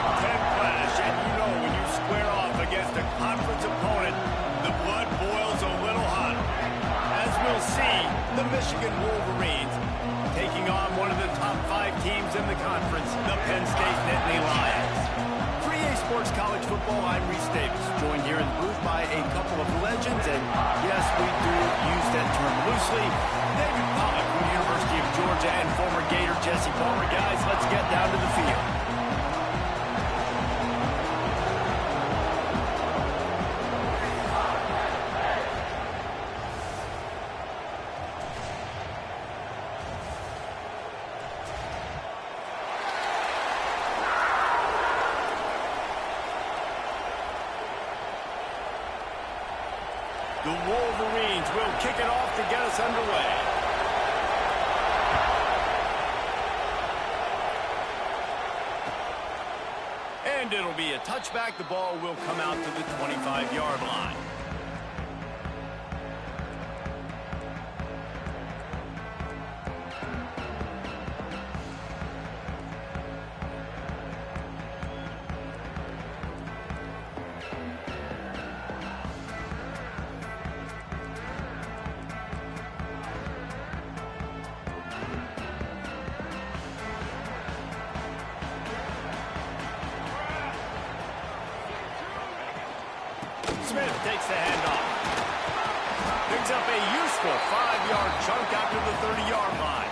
Big Ten clash, and you know when you square off against a conference opponent, the blood boils a little hotter. As we'll see, the Michigan Wolverines taking on one of the top 5 teams in the conference, the Penn State Nittany Lions. For EA Sports College Football, I'm Reese Davis, joined here in the booth by a couple of legends, and yes, we do use that term loosely. David Pollack from the University of Georgia and former Gator Jesse Palmer. Guys, let's get down to the field. The Wolverines will kick it off to get us underway. And it'll be a touchback. The ball will come out to the 25-yard line. Smith takes the handoff. Picks up a useful 5-yard chunk out to the 30-yard line.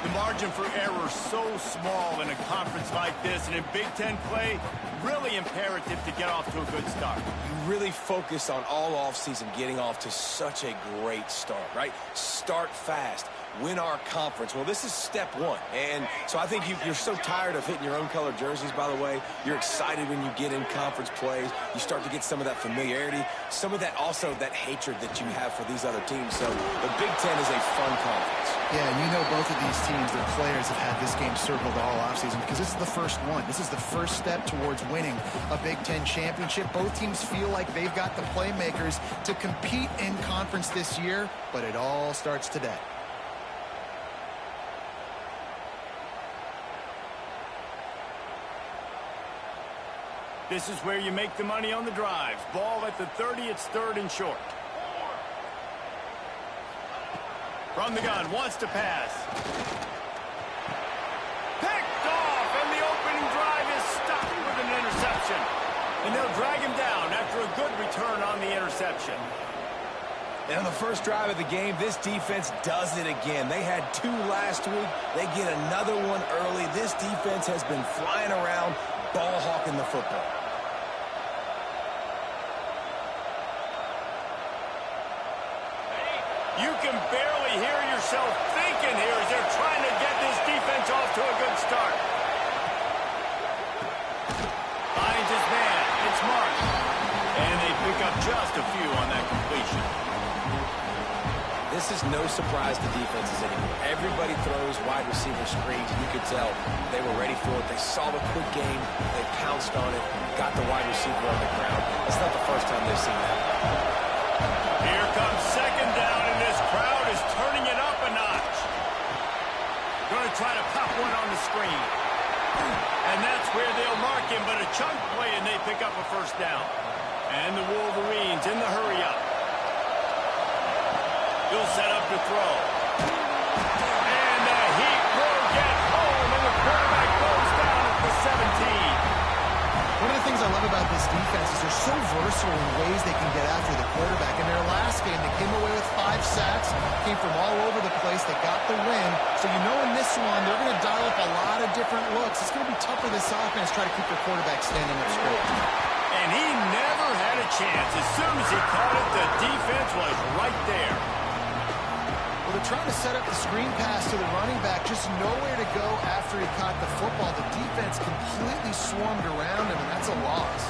The margin for error so small in a conference like this, and in Big Ten play, really imperative to get off to a good start. You really focus on all offseason getting off to such a great start, right? Start fast. Win our conference. Well, this is step one. And so I think you're so tired of hitting your own color jerseys, by the way. You're excited when you get in conference plays. You start to get some of that familiarity, some of that also that hatred that you have for these other teams. So the Big Ten is a fun conference. Yeah, and you know both of these teams, their players have had this game circled all offseason because this is the first one. This is the first step towards winning a Big Ten championship. Both teams feel like they've got the playmakers to compete in conference this year, but it all starts today. This is where you make the money on the drives. Ball at the 30, it's 3rd and short. From the gun, wants to pass. Picked off, and the opening drive is stopped with an interception. And they'll drag him down after a good return on the interception. And on the first drive of the game, this defense does it again. They had 2 last week. They get another one early. This defense has been flying around, ball hawking the football. You can barely hear yourself thinking here as they're trying to get this defense off to a good start. Finds his man. It's Mark. And they pick up just a few on that completion. This is no surprise to defenses anymore. Everybody throws wide receiver screens. You could tell they were ready for it. They saw the quick game. They pounced on it, got the wide receiver on the ground. That's not the first time they've seen that. Here comes 2nd down, and this crowd is turning it up a notch. Going to try to pop one on the screen. And that's where they'll mark him, but a chunk play, and they pick up a 1st down. And the Wolverines in the hurry-up. He'll set up to throw. And the heat will get home, and the quarterback goes down at the 17. One of the things I love about this defense is they're so versatile in ways they can get after the quarterback. In their last game, they came away with 5 sacks, came from all over the place. They got the win. So you know in this one, they're going to dial up a lot of different looks. It's going to be tough for this offense to try to keep their quarterback standing up straight. And he never had a chance. As soon as he caught it, the defense was right there. Well, they're trying to set up the screen pass to the running back, just nowhere to go after he caught the football. The defense completely swarmed around him, and that's a loss.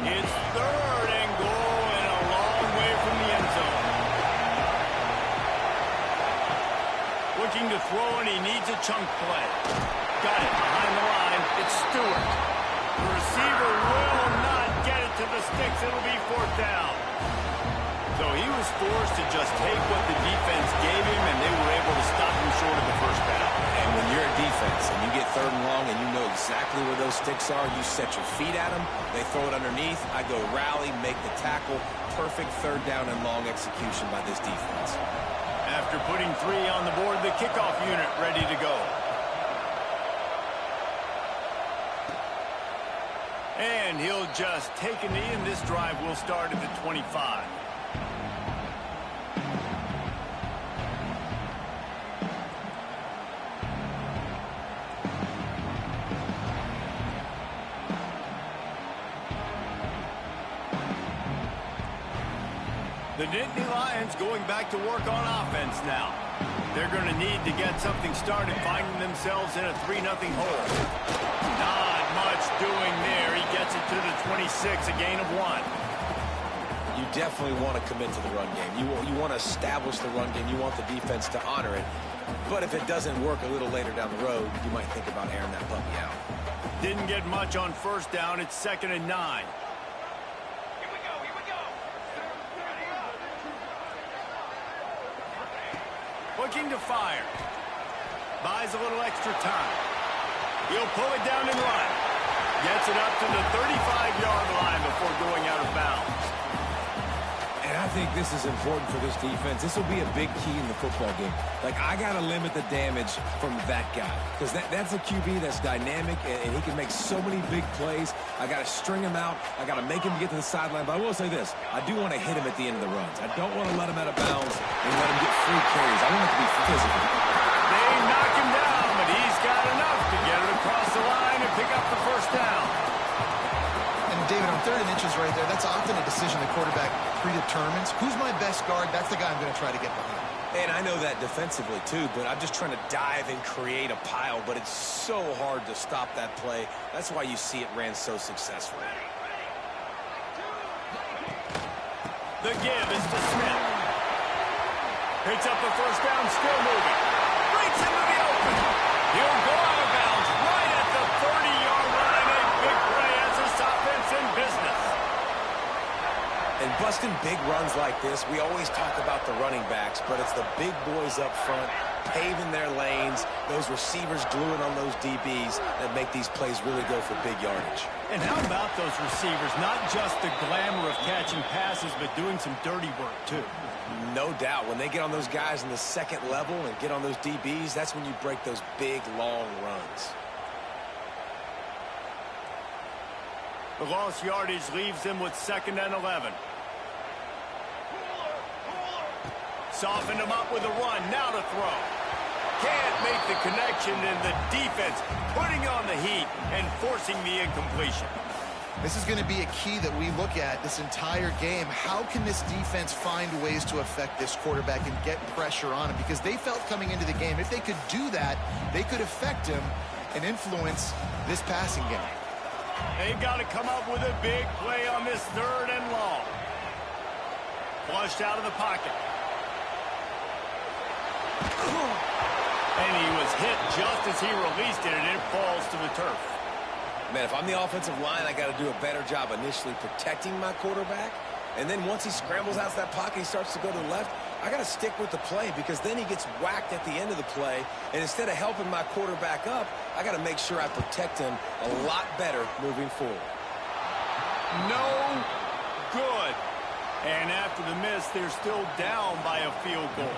It's 3rd and goal and a long way from the end zone. Looking to throw, and he needs a chunk play. Got it behind the line. It's Stewart. The receiver will not get it to the sticks. It'll be was forced to just take what the defense gave him, and they were able to stop him short of the first down. And when you're a defense and you get 3rd and long and you know exactly where those sticks are, you set your feet at them, they throw it underneath, I go rally, make the tackle. Perfect 3rd down and long execution by this defense. After putting 3 on the board, the kickoff unit ready to go. And he'll just take a knee, and this drive will start at the 25. The Nittany Lions going back to work on offense now. They're going to need to get something started, finding themselves in a 3-0 hole. Not much doing there. He gets it to the 26, a gain of 1. You definitely want to commit to the run game. You want to establish the run game. You want the defense to honor it. But if it doesn't work a little later down the road, you might think about airing that puppy out. Didn't get much on 1st down. It's 2nd and 9. Looking to fire. Buys a little extra time. He'll pull it down and run. Gets it up to the 35-yard line before going out of bounds. And I think this is important for this defense. This will be a big key in the football game. Like, I got to limit the damage from that guy. Because that's a QB that's dynamic, and he can make so many big plays. I got to string him out. I got to make him get to the sideline. But I will say this. I do want to hit him at the end of the runs. I don't want to let him out of bounds and let him get free carries. I want it to be physical. They knock him down, but he's got enough to get it across the line and pick up the 1st down. And David, on 3rd and inches right there, that's often a decision the quarterback predetermines. Who's my best guard? That's the guy I'm going to try to get behind. And I know that defensively, too, but I'm just trying to dive and create a pile, but it's so hard to stop that play. That's why you see it ran so successfully. The give is to Smith. Picks up the 1st down, still moving. Breaks into the open. He'll go out of bounds right at the 30-yard line. A big play as this offense in business. And busting big runs like this, we always talk about the running backs, but it's the big boys up front, paving their lanes, those receivers gluing on those DBs that make these plays really go for big yardage. And how about those receivers? Not just the glamour of catching passes, but doing some dirty work, too. No doubt. When they get on those guys in the 2nd level and get on those DBs, that's when you break those big, long runs. The lost yardage leaves them with 2nd and 11. Softened him up with a run. Now to throw. Can't make the connection, and the defense putting on the heat and forcing the incompletion. This is going to be a key that we look at this entire game. How can this defense find ways to affect this quarterback and get pressure on him? Because they felt coming into the game, if they could do that, they could affect him and influence this passing game. They've got to come up with a big play on this 3rd and long. Flushed out of the pocket. And he was hit just as he released it, and it falls to the turf. Man, if I'm the offensive line, I got to do a better job initially protecting my quarterback. And then once he scrambles out of that pocket, he starts to go to the left, I got to stick with the play because then he gets whacked at the end of the play. And instead of helping my quarterback up, I got to make sure I protect him a lot better moving forward. No good. And after the miss, they're still down by a field goal.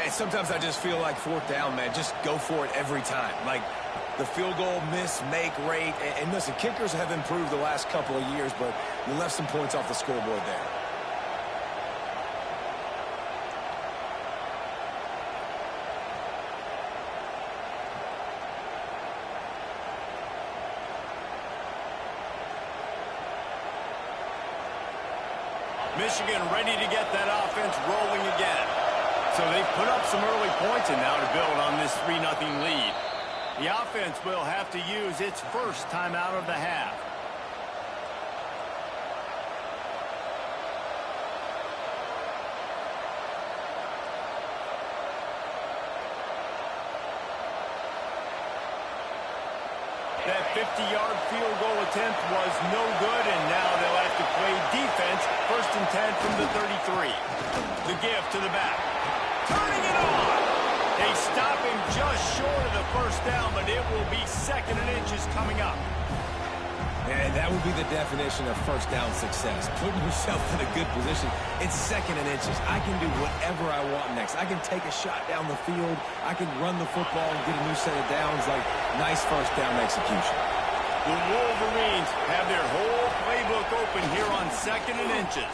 And sometimes I just feel like 4th down, man. Just go for it every time. Like the field goal miss, make rate. And listen, kickers have improved the last couple of years, but you left some points off the scoreboard there. Michigan ready to get that offense rolling again. So they've put up some early points and now to build on this 3-0 lead. The offense will have to use its first timeout of the half. That 50-yard field goal attempt was no good, and now they'll have to play defense 1st and and 10 from the 33. The give to the back. Turning it on. They stop him just short of the first down, but it will be 2nd and inches coming up. And that would be the definition of first down success. Putting yourself in a good position. It's 2nd and inches. I can do whatever I want next. I can take a shot down the field. I can run the football and get a new set of downs. Like, nice first down execution. The Wolverines have their whole playbook open here on 2nd and inches.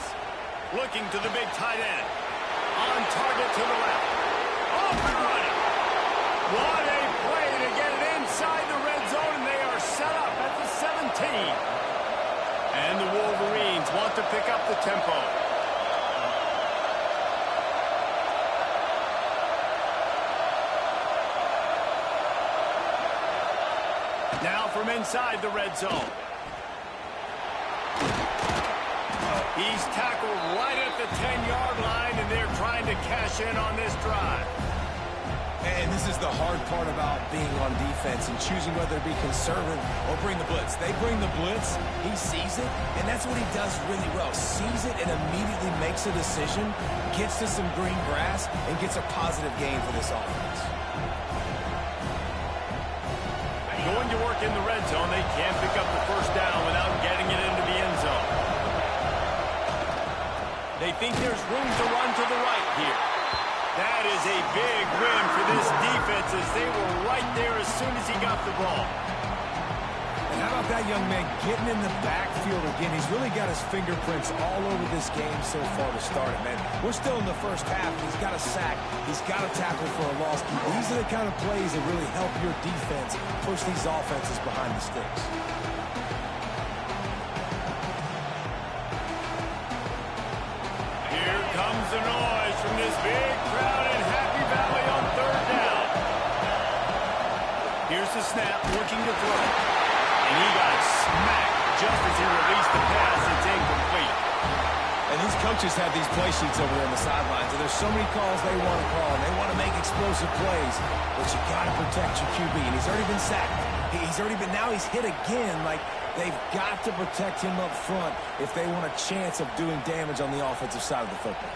Looking to the big tight end. On target to the left. Off and running. What a play to get it inside the red zone, and they are set up at the 17. And the Wolverines want to pick up the tempo. Now from inside the red zone. He's tackled right at the 10-yard line, and they're trying to cash in on this drive. And this is the hard part about being on defense and choosing whether to be conservative or bring the blitz. They bring the blitz, he sees it, and that's what he does really well. Sees it and immediately makes a decision, gets to some green grass, and gets a positive gain for this offense. Going to work in the red zone, they can't pick up the first down without getting it into the end zone. They think there's room to run to the right here. That is a big win for this defense as they were right there as soon as he got the ball. And how about that young man getting in the backfield again? He's really got his fingerprints all over this game so far to start it, man. We're still in the first half. He's got a sack. He's got a tackle for a loss. These are the kind of plays that really help your defense push these offenses behind the sticks. Here comes the noise from this big crowd in Happy Valley on 3rd down. Here's the snap, looking to throw. And he got smacked just as he released the pass. It's incomplete. And these coaches have these play sheets over there on the sidelines, and there's so many calls they want to call, and they want to make explosive plays, but you got to protect your QB, and he's already been sacked. Now he's hit again. Like, they've got to protect him up front if they want a chance of doing damage on the offensive side of the football.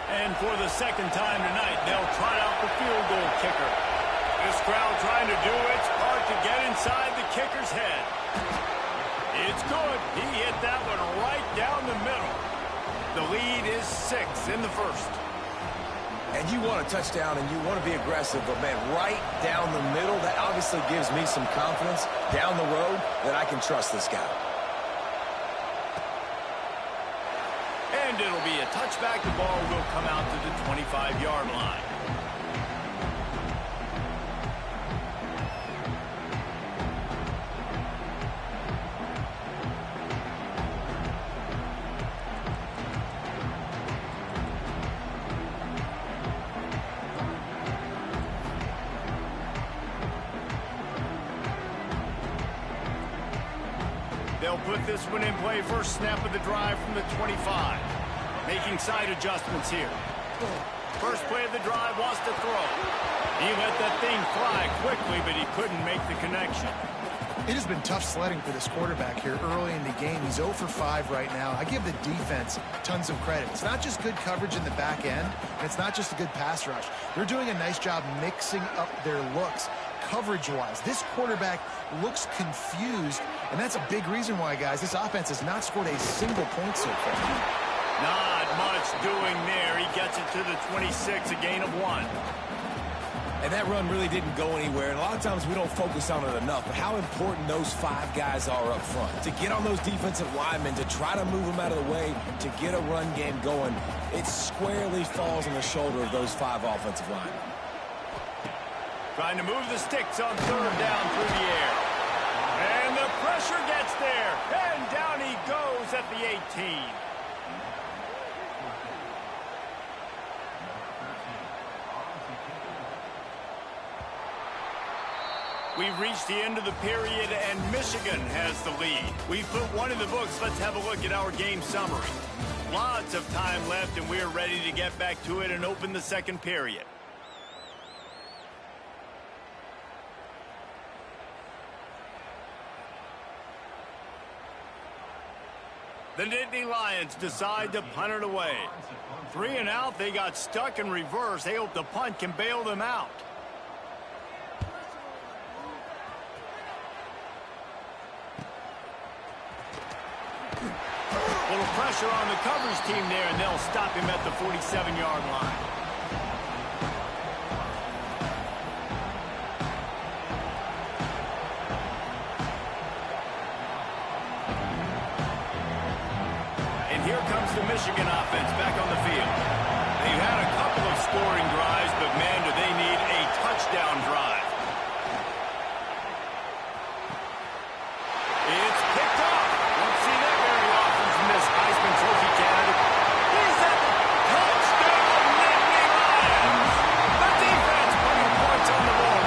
And for the 2nd time tonight, they'll try out the field goal kicker. This crowd trying to do its part to get inside the kicker's head. It's good. He hit that one right down the middle. The lead is 6 in the first. And you want a touchdown and you want to be aggressive, but, man, right down the middle, that obviously gives me some confidence down the road that I can trust this guy. And it'll be a touchback. The ball will come out to the 25-yard line. They'll put this one in play. First snap of the drive from the 25. Making side adjustments here. First play of the drive, wants to throw. He let that thing fly quickly, but he couldn't make the connection. It has been tough sledding for this quarterback here early in the game. He's 0 for 5 right now. I give the defense tons of credit. It's not just good coverage in the back end, and it's not just a good pass rush. They're doing a nice job mixing up their looks coverage-wise. This quarterback looks confused, and that's a big reason why, guys, this offense has not scored a single point so far. Not much doing there. He gets it to the 26, a gain of 1. And that run really didn't go anywhere. And a lot of times we don't focus on it enough. But how important those 5 guys are up front. To get on those defensive linemen, to try to move them out of the way, to get a run game going, it squarely falls on the shoulder of those 5 offensive linemen. Trying to move the sticks on 3rd down through the air. And the pressure gets there. And down he goes at the 18. We've reached the end of the period, and Michigan has the lead. We've put one in the books. Let's have a look at our game summary. Lots of time left, and we're ready to get back to it and open the 2nd period. The Nittany Lions decide to punt it away. 3 and out, they got stuck in reverse. They hope the punt can bail them out. A little pressure on the coverage team there, and they'll stop him at the 47-yard line. And here comes the Michigan offense back on the field. They've had a couple of scoring drives, but man, do they need a touchdown drive. It's picked up. Won't see that very often from this Heisman Trophy candidate. He's at the touchdown, Nittany Lions. The defense putting points on the board.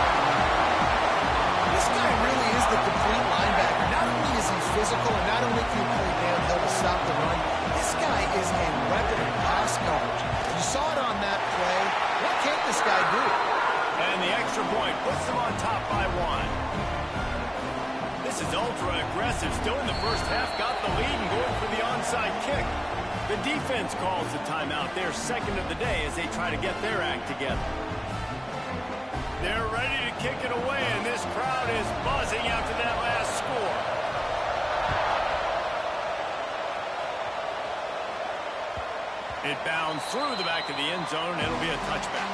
This guy really is the complete linebacker. Not only is he physical, and not only can he play downhill to stop the run, this guy is a weapon in pass coverage. You saw it on that play. What can't this guy do? And the extra point puts them on top by 1. This is ultra-aggressive. Still in the first half, got the lead and going for the onside kick. The defense calls the timeout. Their second of the day as they try to get their act together. They're ready to kick it away, and this crowd is buzzing after that last score. It bounds through the back of the end zone, and it'll be a touchback.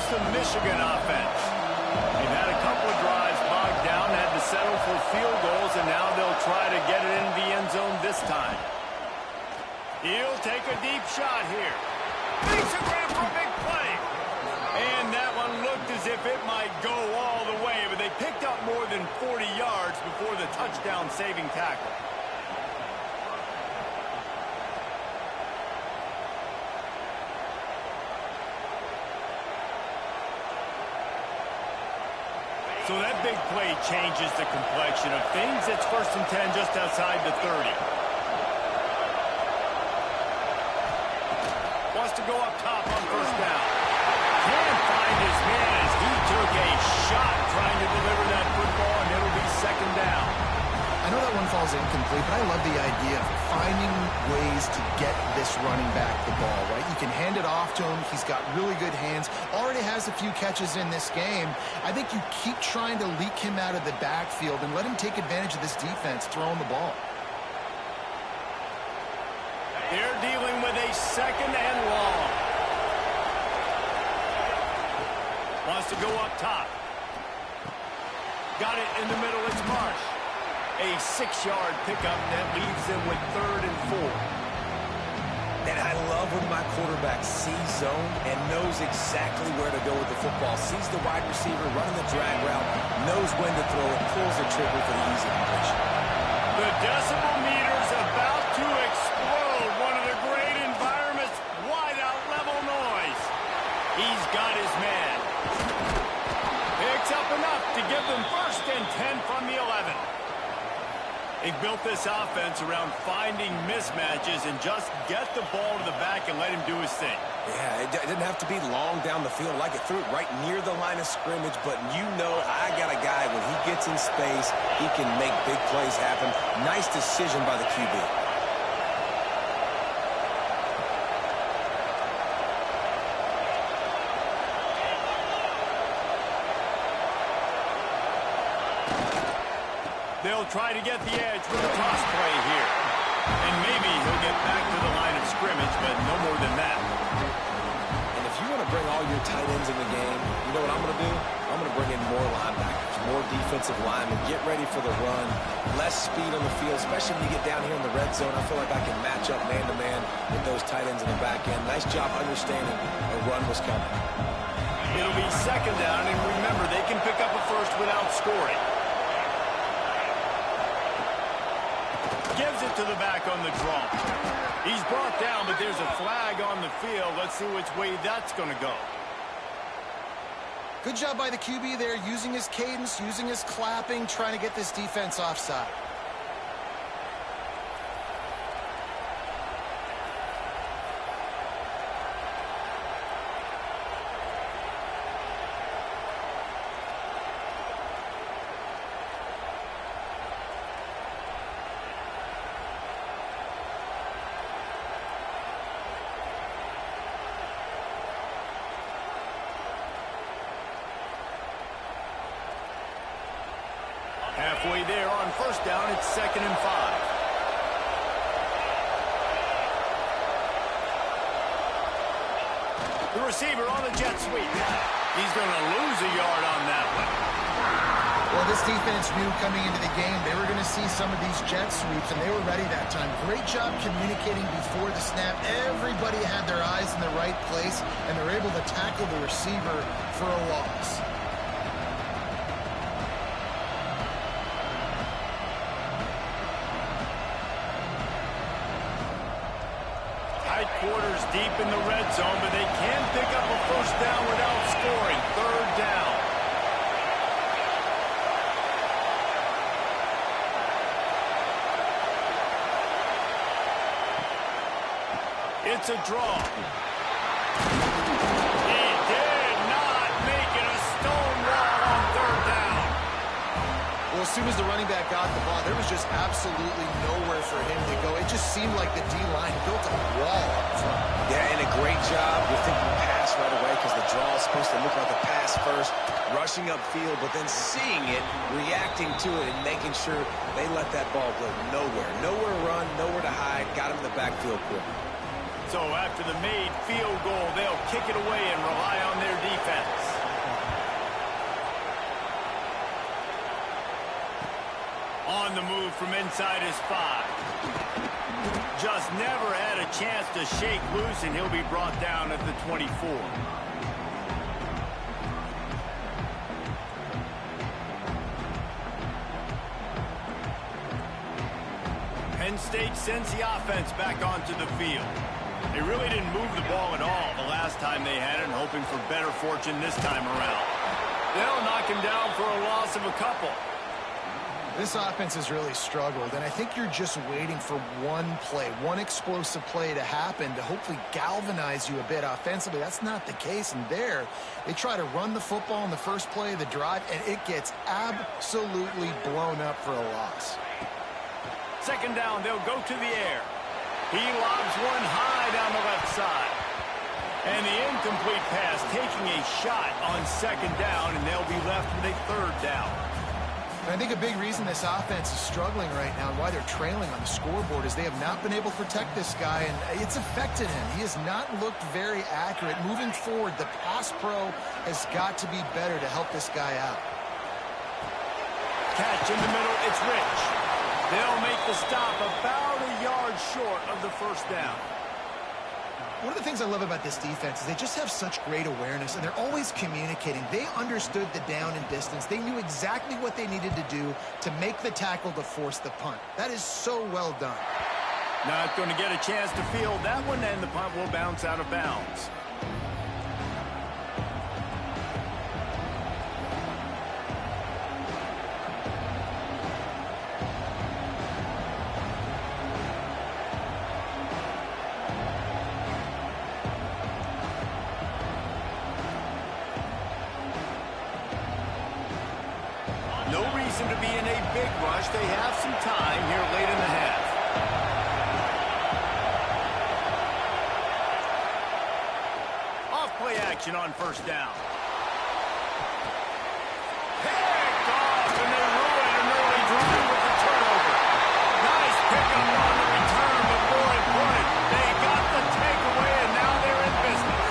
The Michigan offense. They've had a couple of drives bogged down, had to settle for field goals, and now they'll try to get it into the end zone this time. He'll take a deep shot here. Makes a grab for a big play. And that one looked as if it might go all the way, but they picked up more than 40 yards before the touchdown-saving tackle. So that big play changes the complexion of things. It's 1st and 10 just outside the 30. Wants to go up top on 1st down. Can't find his man as he took a shot trying to deliver that football, and it'll be 2nd down. I know that one falls incomplete, but I love the idea of finding ways to get this running back the ball, right? You can hand it off to him. He's got really good hands. Already has a few catches in this game. I think you keep trying to leak him out of the backfield and let him take advantage of this defense throwing the ball. They're dealing with a 2nd and long. Wants to go up top. Got it in the middle. It's Marsh. A 6-yard pickup that leaves them with 3rd and 4. And I love when my quarterback sees zone and knows exactly where to go with the football. Sees the wide receiver running the drag route, knows when to throw it, pulls the trigger for the easy completion. The decibel meter's about to explode. One of the great environments, wide out level noise. He's got his man. Picks up enough to give them 1st and 10 from the 11. They've built this offense around finding mismatches and just get the ball to the back and let him do his thing. Yeah, it didn't have to be long down the field. Like it threw it right near the line of scrimmage, but you know I got a guy, when he gets in space, he can make big plays happen. Nice decision by the QB. They'll try to get the edge with a toss play here. And maybe he'll get back to the line of scrimmage, but no more than that. And if you want to bring all your tight ends in the game, you know what I'm going to do? I'm going to bring in more linebackers, more defensive linemen, get ready for the run, less speed on the field, especially when you get down here in the red zone. I feel like I can match up man-to-man with those tight ends in the back end. Nice job understanding a run was coming. It'll be 2nd down, and remember, they can pick up a 1st without scoring. Gives it to the back on the draw. He's brought down, but there's a flag on the field. Let's see which way that's going to go. Good job by the QB there, using his cadence, using his clapping, trying to get this defense offside. Halfway there on first down, it's 2nd and 5. The receiver on a jet sweep. He's going to lose a yard on that one. Well, this defense knew coming into the game they were going to see some of these jet sweeps, and they were ready that time. Great job communicating before the snap. Everybody had their eyes in the right place, and they're able to tackle the receiver for a loss. Tight quarters deep in the red zone, but they can pick up a first down without scoring. 3rd down. It's a draw. He did not make it a stone wall on 3rd down. Well, as soon as the running back got the ball, there was just absolutely nowhere for him to go. It just seemed like the D-line built a wall up front. Yeah, and a great job. You're thinking pass right away because the draw is supposed to look like a pass first, rushing upfield, but then seeing it, reacting to it, and making sure they let that ball go nowhere. Nowhere to run, nowhere to hide. Got him in the backfield quick. So after the made field goal, they'll kick it away and rely on their defense. On the move from inside his 5. Just never had a chance to shake loose, and he'll be brought down at the 24. Penn State sends the offense back onto the field. They really didn't move the ball at all the last time they had it, and hoping for better fortune this time around. They'll knock him down for a loss of a couple. This offense has really struggled, and I think you're just waiting for one play, one explosive play to happen to hopefully galvanize you a bit offensively. That's not the case, and there, they try to run the football in the first play of the drive, and it gets absolutely blown up for a loss. 2nd down, they'll go to the air. He lobs one high down the left side. And the incomplete pass taking a shot on 2nd down, and they'll be left with a 3rd down. And I think a big reason this offense is struggling right now and why they're trailing on the scoreboard is they have not been able to protect this guy, and it's affected him. He has not looked very accurate. Moving forward, the pass pro has got to be better to help this guy out. Catch in the middle, it's Rich. They'll make the stop about a yard short of the 1st down. One of the things I love about this defense is they just have such great awareness, and they're always communicating. They understood the down and distance. They knew exactly what they needed to do to make the tackle to force the punt. That is so well done. Not going to get a chance to field that one, and the punt will bounce out of bounds. No reason to be in a big rush. They have some time here late in the half. Off-play action on 1st down. Picked off, and they ruin an early drive with the turnover. Nice pickup on the return, but more important, they got the takeaway, and now they're in business.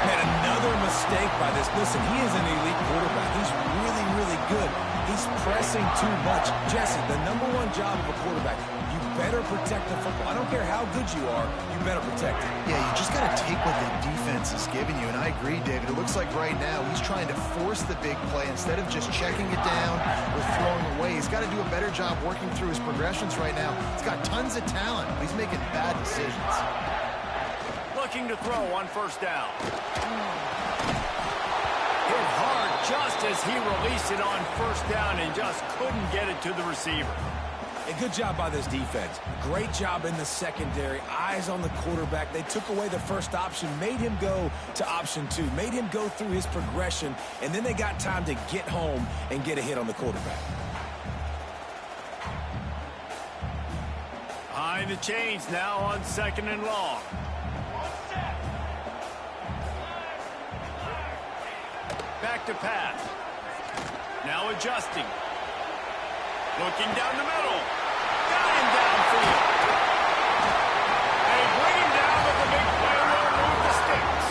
Man, another mistake by this. Listen, he is an elite quarterback. He's really, really good. He's pressing too much. Jesse, the #1 job of a quarterback, you better protect the football. I don't care how good you are, you better protect it. Yeah, you just got to take what the defense is giving you, and I agree, David. It looks like right now he's trying to force the big play instead of just checking it down or throwing away. He's got to do a better job working through his progressions right now. He's got tons of talent, but he's making bad decisions. Looking to throw on 1st down. Hit hard just as he released it on 1st down and just couldn't get it to the receiver. A good job by this defense. Great job in the secondary. Eyes on the quarterback. They took away the first option, made him go to option 2, made him go through his progression, and then they got time to get home and get a hit on the quarterback. Behind the chains now on 2nd and long. Back to pass. Now adjusting. Looking down the middle. Got him downfield. They bring him down, but the big play will move the sticks.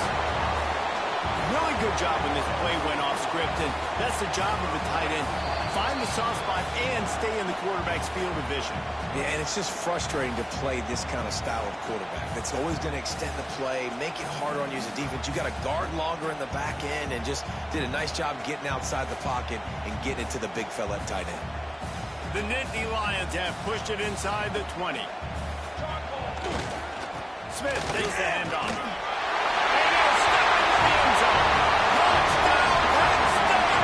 Really good job when this play went off script, and that's the job of a tight end. Find the soft spot and stay in the quarterback's field of vision. Yeah, and it's just frustrating to play this kind of style of quarterback. That's always going to extend the play, make it harder on you as a defense. You got to guard longer in the back end, and just did a nice job getting outside the pocket and getting it to the big fella at tight end. The Nittany Lions have pushed it inside the 20. Smith takes the handoff. And he'll step into the end zone. Touchdown, Penn State!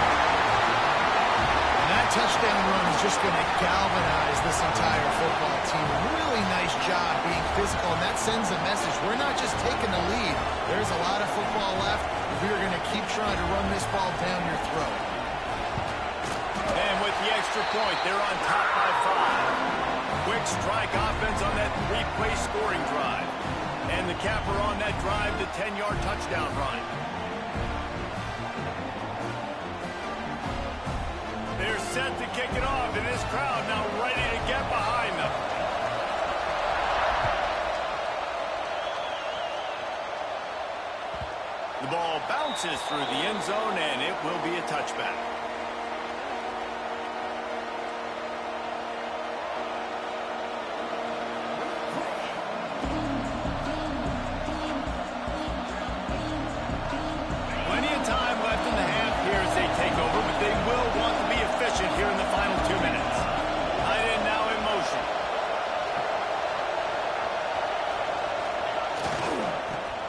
And that touchdown run is just going to galvanize this entire football team. Really nice job being physical, and that sends a message. We're not just taking the lead. There's a lot of football left. We're going to keep trying to run this ball down your throat. And with the extra point, they're on top by 5. Quick strike offense on that 3-play scoring drive. And the capper on that drive, the 10-yard touchdown run. They're set to kick it off, and this crowd now ready to get behind them. The ball bounces through the end zone, and it will be a touchback. Here in the final 2 minutes. Tight end now in motion.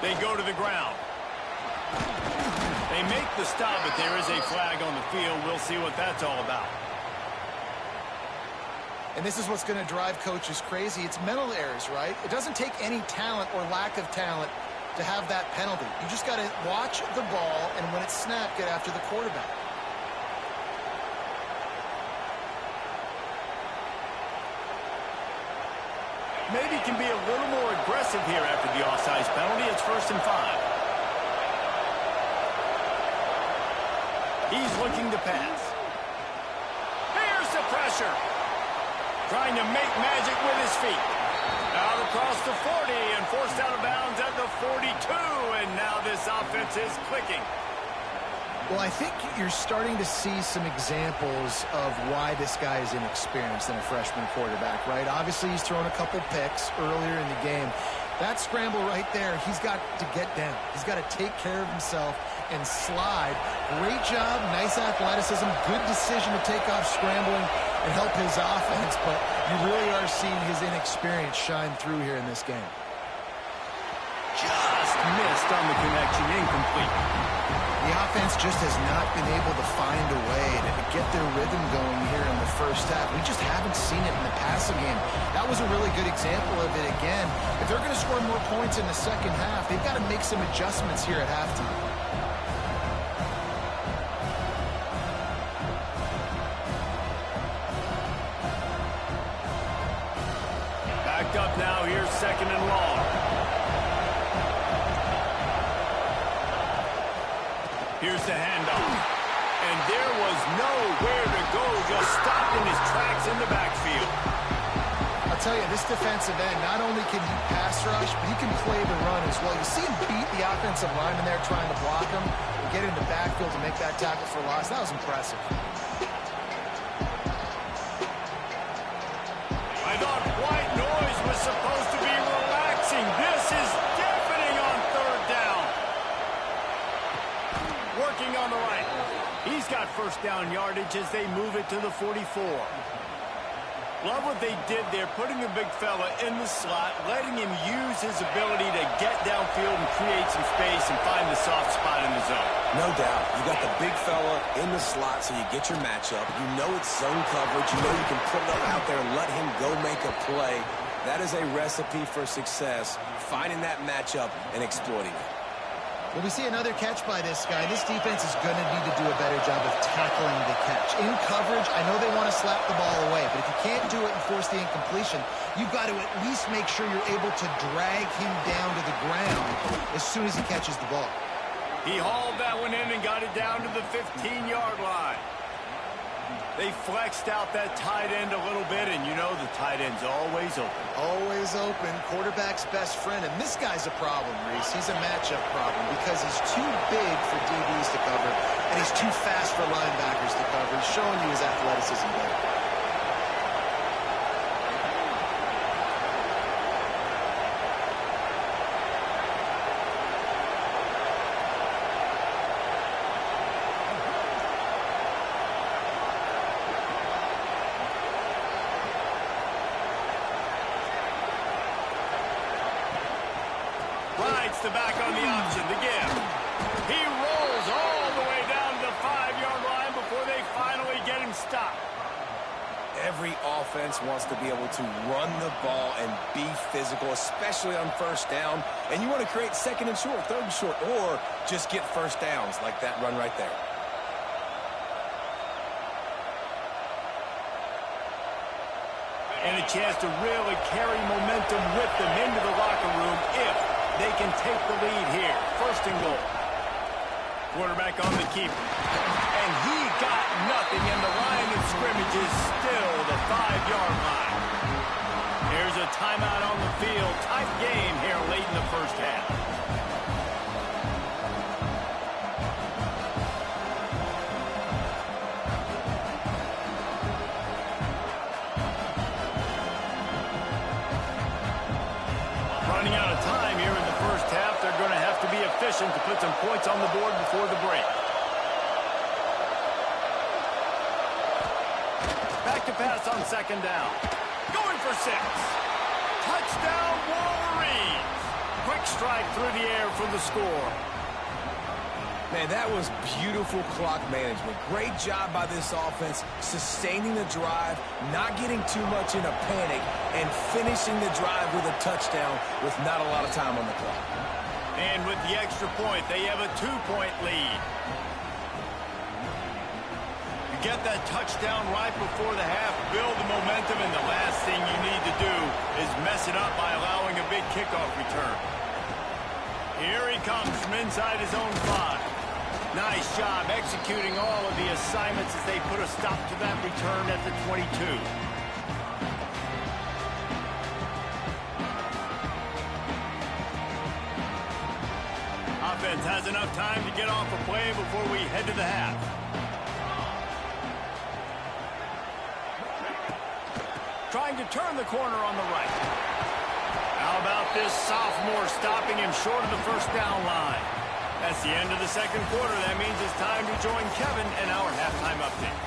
They go to the ground. They make the stop, but there is a flag on the field. We'll see what that's all about. And this is what's going to drive coaches crazy. It's mental errors, right? It doesn't take any talent or lack of talent to have that penalty. You just got to watch the ball, and when it's snapped, get after the quarterback. Maybe can be a little more aggressive here after the offsides penalty. It's 1st and 5. He's looking to pass. Here's the pressure. Trying to make magic with his feet. Out across the 40 and forced out of bounds at the 42. And now this offense is clicking. Well, I think you're starting to see some examples of why this guy is inexperienced in a freshman quarterback, right? Obviously, he's thrown a couple picks earlier in the game. That scramble right there, he's got to get down. He's got to take care of himself and slide. Great job, nice athleticism, good decision to take off scrambling and help his offense, but you really are seeing his inexperience shine through here in this game. Just missed on the connection, incomplete. The offense just has not been able to find a way to get their rhythm going here in the first half. We just haven't seen it in the passing game. That was a really good example of it again. If they're going to score more points in the second half, they've got to make some adjustments here at halftime. Backed up now, here's 2nd and long. Here's the handoff. And there was nowhere to go, just stopped in his tracks in the backfield. I'll tell you, this defensive end, not only can he pass rush, but he can play the run as well. You see him beat the offensive lineman there trying to block him and get in the backfield to make that tackle for loss. That was impressive. I thought white noise was supposed to be relaxing. This is deafening on 3rd down. Working on the right. He's got 1st down yardage as they move it to the 44. Love what they did there, putting the big fella in the slot, letting him use his ability to get downfield and create some space and find the soft spot in the zone. No doubt. You got the big fella in the slot, so you get your matchup. You know it's zone coverage. You know you can put it out there and let him go make a play. That is a recipe for success, finding that matchup and exploiting it. Well, we see another catch by this guy. This defense is going to need to do a better job of tackling the catch. In coverage, I know they want to slap the ball away, but if you can't do it and force the incompletion, you've got to at least make sure you're able to drag him down to the ground as soon as he catches the ball. He hauled that one in and got it down to the 15-yard line. They flexed out that tight end a little bit, and you know the tight end's always open. Always open. Quarterback's best friend. And this guy's a problem, Reese. He's a matchup problem because he's too big for DBs to cover, and he's too fast for linebackers to cover. He's showing you his athleticism there. The back on the option to give. He rolls all the way down to the 5-yard line before they finally get him stopped. Every offense wants to be able to run the ball and be physical, especially on first down. And you want to create second and short, third and short, or just get first downs like that run right there. And a chance to really carry momentum with them into the locker room if they can take the lead here. First and goal. Quarterback on the keeper. And he got nothing, and the line of scrimmage is still the 5-yard line. Here's a timeout on the field. Tight game here late in the first half. Running out of time here in the first half. They're going to have to be efficient to put some points on the board before the break. Back to pass on second down. Going for 6. Touchdown Wolverines. Quick strike through the air for the score. Man, that was beautiful clock management. Great job by this offense, sustaining the drive, not getting too much in a panic, and finishing the drive with a touchdown with not a lot of time on the clock. And with the extra point, they have a 2-point lead. You get that touchdown right before the half, build the momentum, and the last thing you need to do is mess it up by allowing a big kickoff return. Here he comes from inside his own 5. Nice job executing all of the assignments as they put a stop to that return at the 22. Offense has enough time to get off a play before we head to the half. Trying to turn the corner on the right. How about this sophomore stopping him short of the first down line? That's the end of the second quarter. That means it's time to join Kevin in our halftime update.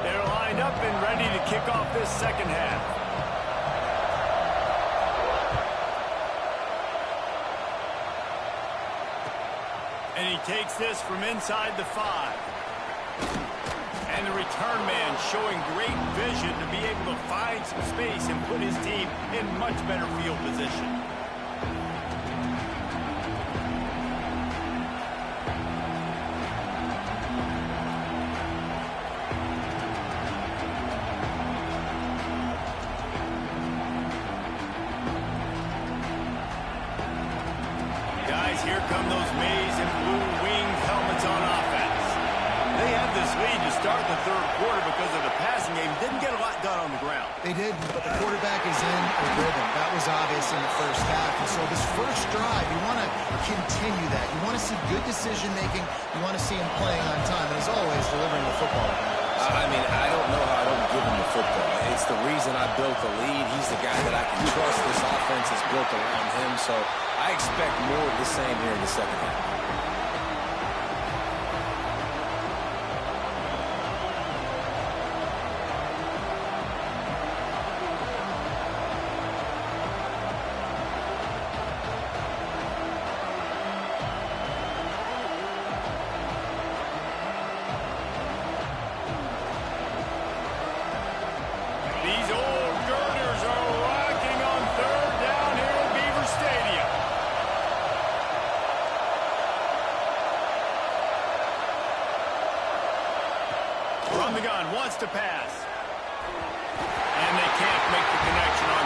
They're lined up and ready to kick off this second half. And he takes this from inside the 5. And the return man showing great vision to be able to find some space and put his team in much better field position. Guys, here come those maize and blue winged helmets on offense. They had this lead to start the third quarter because of the passing game. Didn't get a lot done on the ground. They did, but the quarterback is in a rhythm. That was obvious in the first half. And so this first drive, you want to continue that. You want to see good decision-making. You want to see him playing on time. And as always, delivering the football. I mean, I don't know how I don't give him the football. It's the reason I built the lead. He's the guy that I can trust. This offense is built around him. So I expect more of the same here in the second half. From the gun, wants to pass. And they can't make the connection on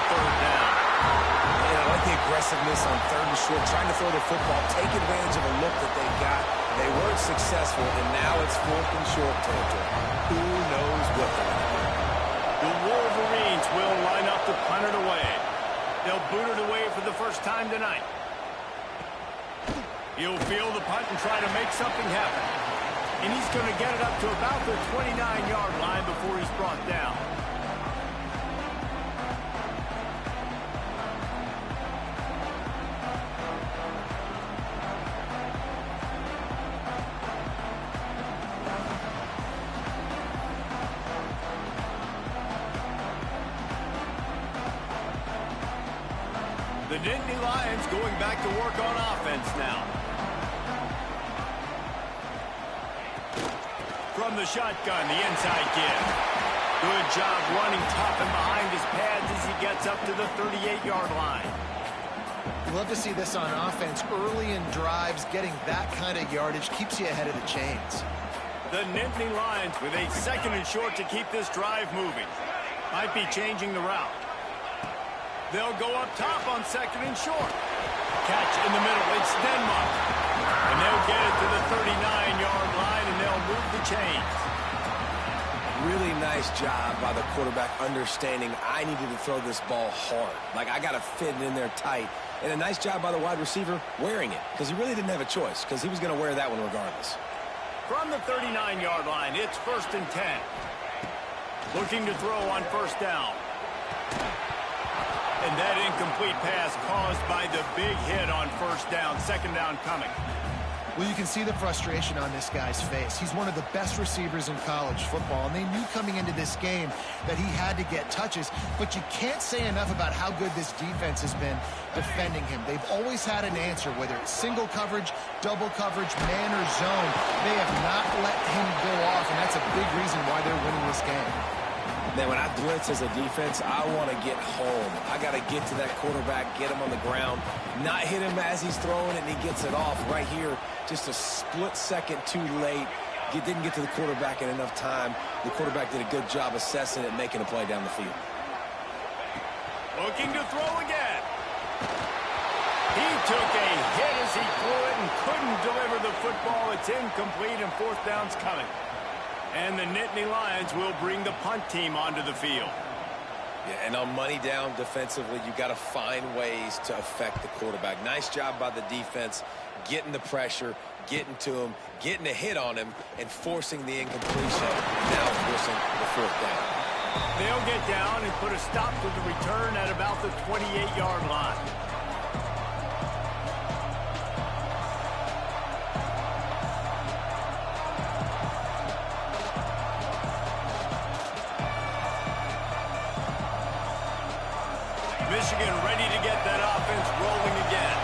aggressiveness on 3rd and short, trying to throw the football, take advantage of a look that they got. They weren't successful, and now it's 4th and short territory. Who knows what they're going to do? The Wolverines will line up to punt it away. They'll boot it away for the first time tonight. He'll field the punt and try to make something happen. And he's going to get it up to about the 29-yard line before he's brought down. The Nittany Lions going back to work on offense now. From the shotgun, the inside give. Good job running tough and behind his pads as he gets up to the 38-yard line. Love to see this on offense. Early in drives, getting that kind of yardage keeps you ahead of the chains. The Nittany Lions with a 2nd and short to keep this drive moving. Might be changing the route. They'll go up top on 2nd and short. Catch in the middle. It's Denmark. And they'll get it to the 39-yard line, and they'll move the chains. Really nice job by the quarterback understanding I needed to throw this ball hard. Like, I got to fit it in there tight. And a nice job by the wide receiver wearing it, because he really didn't have a choice, because he was going to wear that one regardless. From the 39-yard line, it's 1st and 10. Looking to throw on 1st down. And that incomplete pass caused by the big hit on 1st down. 2nd down coming. Well, you can see the frustration on this guy's face. He's one of the best receivers in college football, and they knew coming into this game that he had to get touches, but you can't say enough about how good this defense has been defending him. They've always had an answer, whether it's single coverage, double coverage, man or zone. They have not let him go off, and that's a big reason why they're winning this game. Man, when I blitz as a defense, I want to get home. I got to get to that quarterback, get him on the ground, not hit him as he's throwing it, and he gets it off. Right here, just a split second too late. Didn't get to the quarterback in enough time. The quarterback did a good job assessing it and making a play down the field. Looking to throw again. He took a hit as he threw it and couldn't deliver the football. It's incomplete, and 4th down's coming. And the Nittany Lions will bring the punt team onto the field. Yeah, and on money down defensively, you got to find ways to affect the quarterback. Nice job by the defense, getting the pressure, getting to him, getting a hit on him, and forcing the incompletion. Now forcing the 4th down. They'll get down and put a stop to the return at about the 28-yard line. Michigan ready to get that offense rolling again.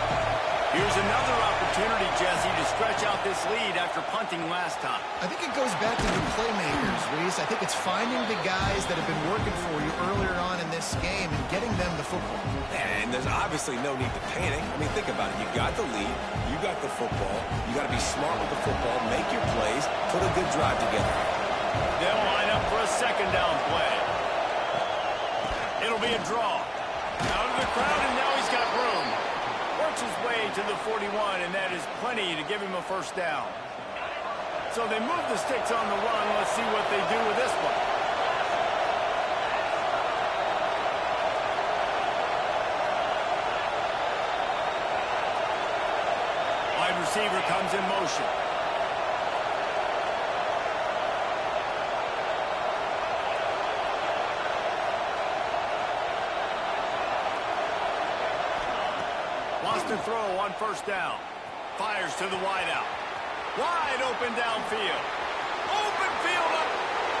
Here's another opportunity, Jesse, to stretch out this lead after punting last time. I think it goes back to the playmakers, Reese. I think it's finding the guys that have been working for you earlier on in this game and getting them the football. And there's obviously no need to panic. I mean, think about it. You got the lead. You got the football. You got to be smart with the football, make your plays, put a good drive together. They'll line up for a 2nd down play. It'll be a draw. Out of the crowd, and now he's got room. Works his way to the 41, and that is plenty to give him a 1st down. So they move the sticks on the run. Let's see what they do with this one. Wide receiver comes in motion. Wants to throw on 1st down. Fires to the wideout. Wide open downfield. Open field up.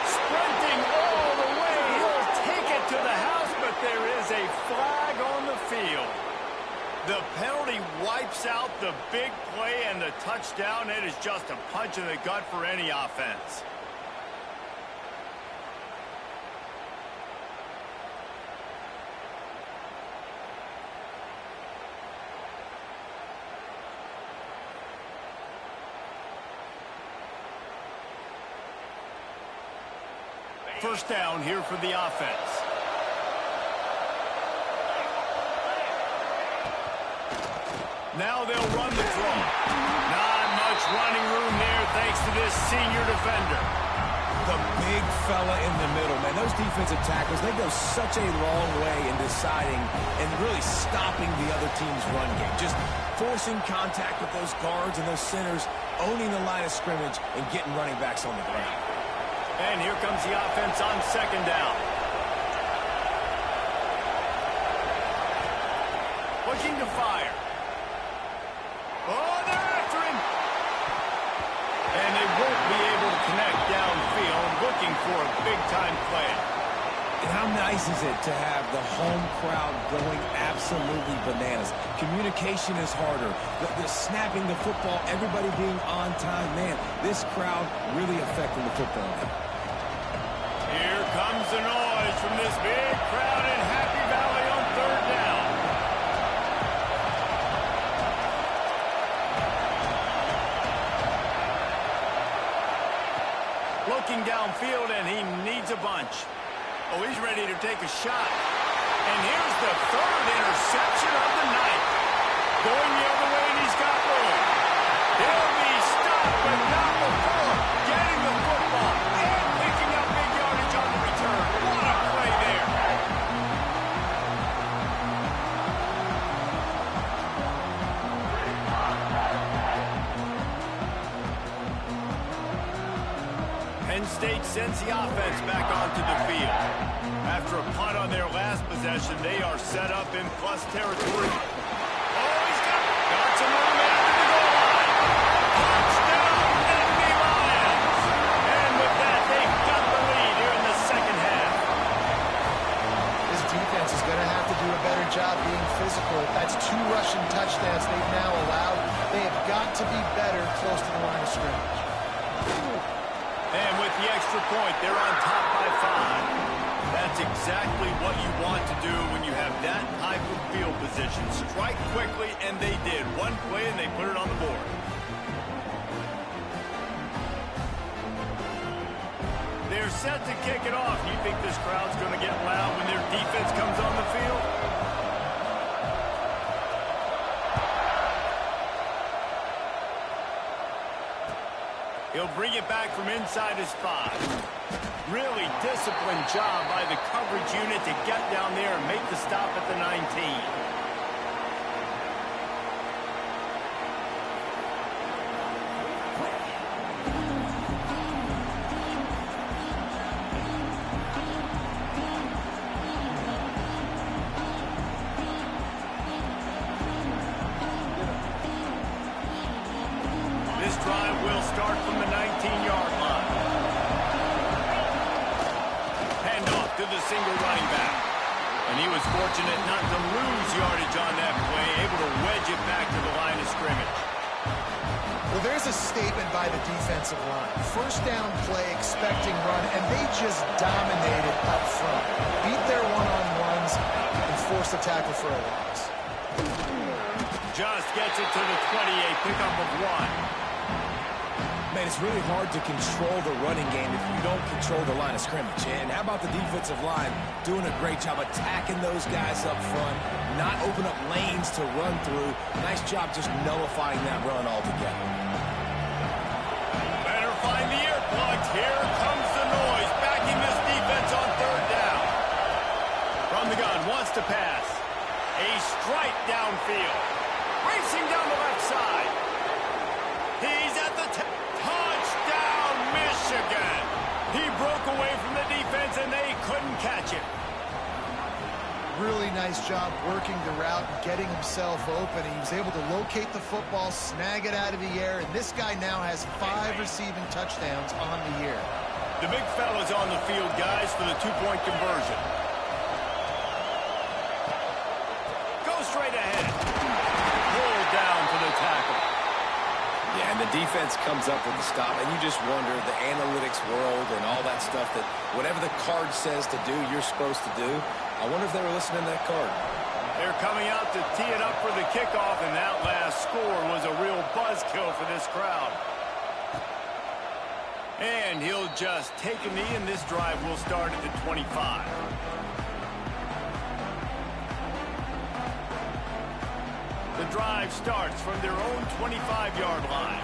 Sprinting all the way. He'll take it to the house, but there is a flag on the field. The penalty wipes out the big play and the touchdown. It is just a punch in the gut for any offense. First down here for the offense. Now they'll run the draw. Not much running room there thanks to this senior defender. The big fella in the middle, man. Those defensive tackles, they go such a long way in deciding and really stopping the other team's run game. Just forcing contact with those guards and those centers, owning the line of scrimmage, and getting running backs on the ground. And here comes the offense on second down. Looking to fire. Oh, they're after him. And they won't be able to connect downfield, looking for a big-time play. And how nice is it to have the home crowd going absolutely bananas? Communication is harder. The snapping the football, everybody being on time. Man, this crowd really affecting the football game. Here comes the noise from this big crowd in Happy Valley on third down. Looking downfield, and he needs a bunch. Oh, he's ready to take a shot. And here's the third interception of the night. Going the other way, and he's got room. He'll be stopped, but not before getting the football and picking up big yardage on the return. What a play there. Penn State sends the offense back onto the field. After a punt on their last possession, they are set up in plus territory. Oh, he's got some room after the goal line. Touchdown, Nittany Lions! And with that, they've got the lead here in the second half. This defense is going to have to do a better job being physical. That's 2 rushing touchdowns they've now allowed. They have got to be better close to the line of scrimmage. And with the extra point, they're on top by 5. That's exactly what you want to do when you have that type of field position. Strike quickly, and they did. One play, and they put it on the board. They're set to kick it off. You think this crowd's going to get loud when their defense comes on the field? He'll bring it back from inside his 5. Really disciplined job by the coverage unit to get down there and make the stop at the 19. This drive will start from the 19-yard line. Handoff to the single running back. And he was fortunate not to lose yardage on that play, able to wedge it back to the line of scrimmage. Well, there's a statement by the defensive line. First down play, expecting run, and they just dominated up front. Beat their one-on-ones and forced the tackle for a loss. Just gets it to the 28, pickup of 1. Man, it's really hard to control the running game if you don't control the line of scrimmage. And how about the defensive line doing a great job attacking those guys up front, not open up lanes to run through. Nice job just nullifying that run altogether. Better find the earplugs. Here comes the noise, backing this defense on third down. From the gun, wants to pass. A strike downfield. Racing down the left side. He's at the touchdown, Michigan. He broke away from the defense, and they couldn't catch him. Really nice job working the route and getting himself open. He was able to locate the football, snag it out of the air, and this guy now has 5 receiving touchdowns on the year. The big fella's on the field, guys, for the 2-point conversion. Go straight ahead. Pulled down for the tackle. Yeah, and the defense comes up with the stop, and you just wonder, the analytics world and all that stuff, that whatever the card says to do, you're supposed to do. I wonder if they were listening to that card. They're coming out to tee it up for the kickoff, and that last score was a real buzzkill for this crowd. And he'll just take a knee, and this drive will start at the 25. The drive starts from their own 25-yard line.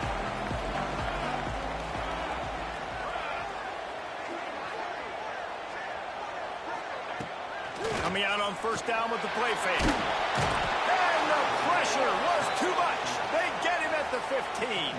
Coming out on first down with the play fake. And the pressure was too much. They get him at the 15.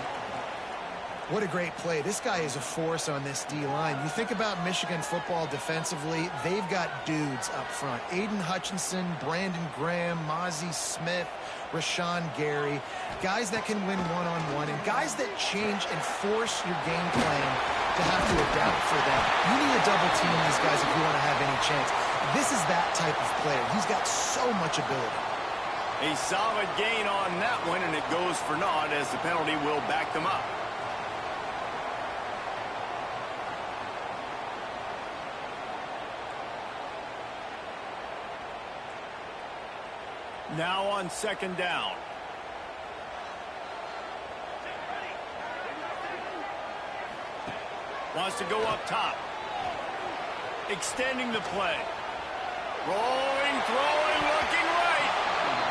What a great play. This guy is a force on this D-line. You think about Michigan football defensively, they've got dudes up front. Aiden Hutchinson, Brandon Graham, Mozzie Smith, Rashawn Gary. Guys that can win one-on-one and guys that change and force your game plan to have to adapt for them. You need to double team these guys if you want to have any chance. This is that type of player. He's got so much ability. A solid gain on that one, and it goes for naught as the penalty will back them up. Now on second down. Wants to go up top. Extending the play. Rolling, throwing, looking right.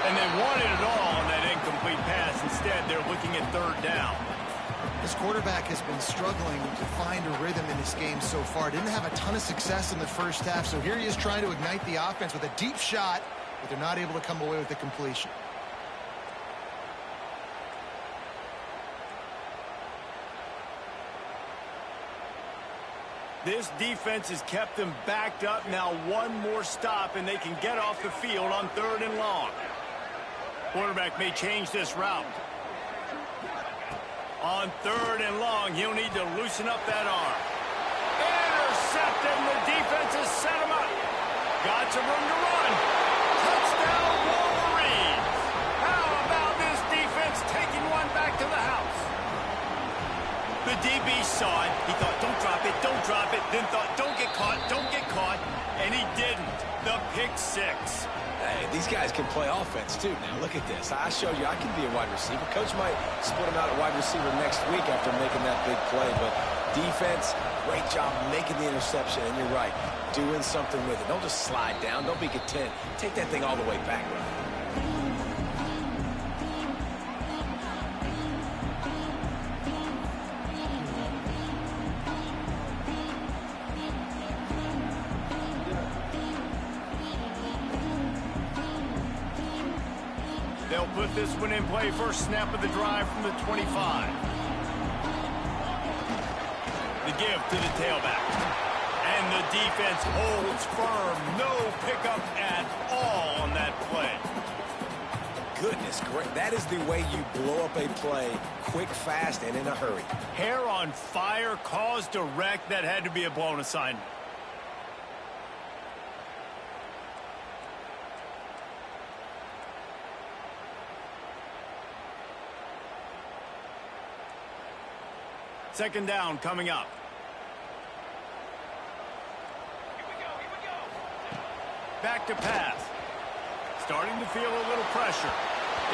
And they wanted it all on that incomplete pass. Instead, they're looking at third down. This quarterback has been struggling to find a rhythm in this game so far. Didn't have a ton of success in the first half, so here he is trying to ignite the offense with a deep shot, but they're not able to come away with the completion. This defense has kept them backed up. Now one more stop, and they can get off the field on third and long. Quarterback may change this route. On third and long, he'll need to loosen up that arm. Intercepted, and the defense has set him up. Got some room to run. Touchdown, Wolverines. How about this defense taking one back to the house? The DB saw it. He thought, don't drop it, don't drop it. Then thought, don't get caught, don't get caught. And he didn't. The pick six. Hey, these guys can play offense, too. Now, look at this. I showed you I can be a wide receiver. Coach might split him out at wide receiver next week after making that big play. But defense, great job making the interception. And you're right, doing something with it. Don't just slide down. Don't be content. Take that thing all the way back. They'll put this one in play first snap of the drive from the 25. The give to the tailback. And the defense holds firm. No pickup at all on that play. Goodness, great. That is the way you blow up a play quick, fast, and in a hurry. Hair on fire, cause direct. That had to be a blown assignment. Second down coming up. Back to pass. Starting to feel a little pressure.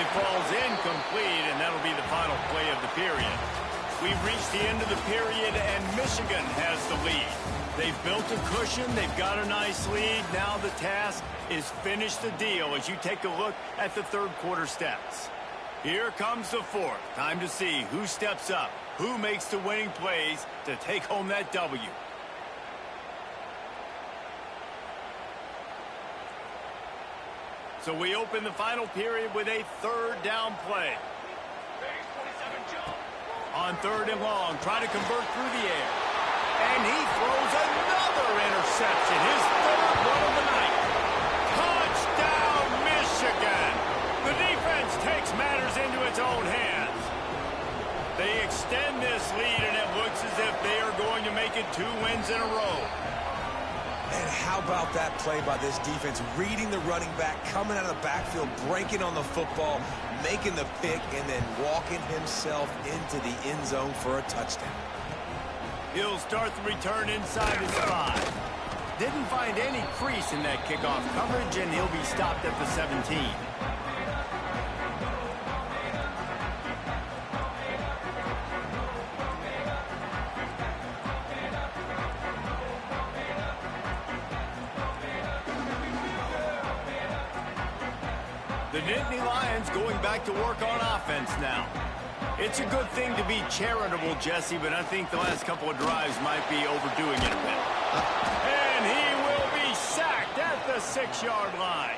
It falls incomplete, and that'll be the final play of the period. We've reached the end of the period, and Michigan has the lead. They've built a cushion. They've got a nice lead. Now the task is finish the deal as you take a look at the third quarter stats. Here comes the fourth. Time to see who steps up, who makes the winning plays to take home that W. So we open the final period with a third down play. On third and long, trying to convert through the air. And he throws another interception, his third one of the night. Touchdown, Michigan! The defense takes matters into its own hands. They extend this lead, and it looks as if they are going to make it 2 wins in a row. And how about that play by this defense? Reading the running back, coming out of the backfield, breaking on the football, making the pick, and then walking himself into the end zone for a touchdown. He'll start the return inside his 5. Didn't find any crease in that kickoff coverage, and he'll be stopped at the 17. The Nittany Lions going back to work on offense now. It's a good thing to be charitable, Jesse, but I think the last couple of drives might be overdoing it a bit. And he will be sacked at the 6-yard line.